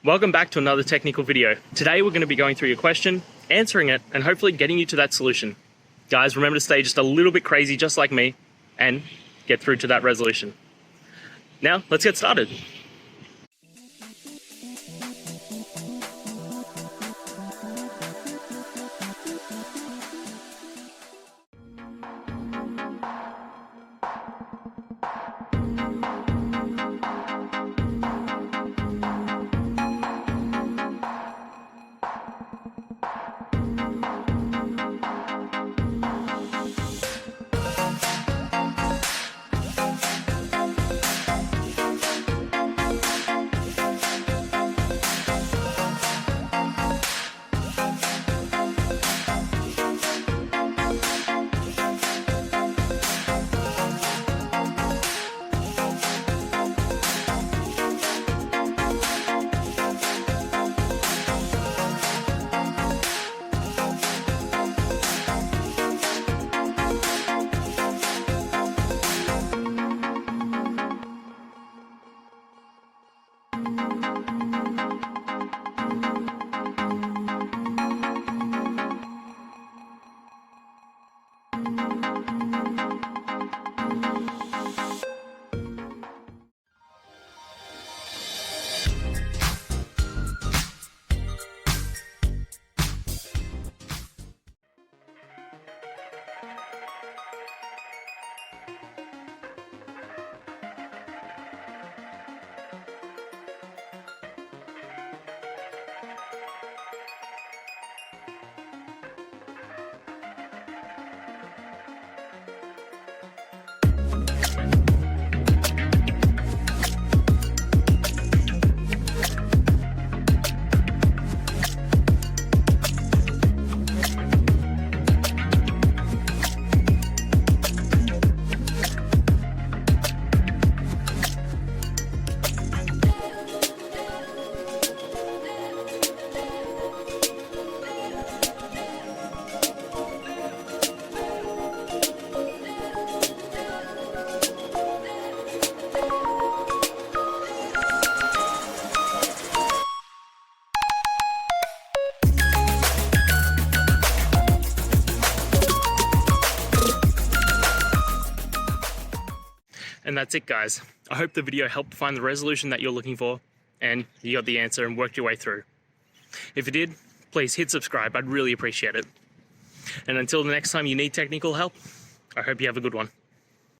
Welcome back to another technical video. Today we're going to be going through your question, answering it, and hopefully getting you to that solution. Guys, remember to stay just a little bit crazy just like me and get through to that resolution. Now, let's get started. And that's it, guys. I hope the video helped find the resolution that you're looking for and you got the answer and worked your way through. If you did, please hit subscribe. I'd really appreciate it. And until the next time you need technical help, I hope you have a good one.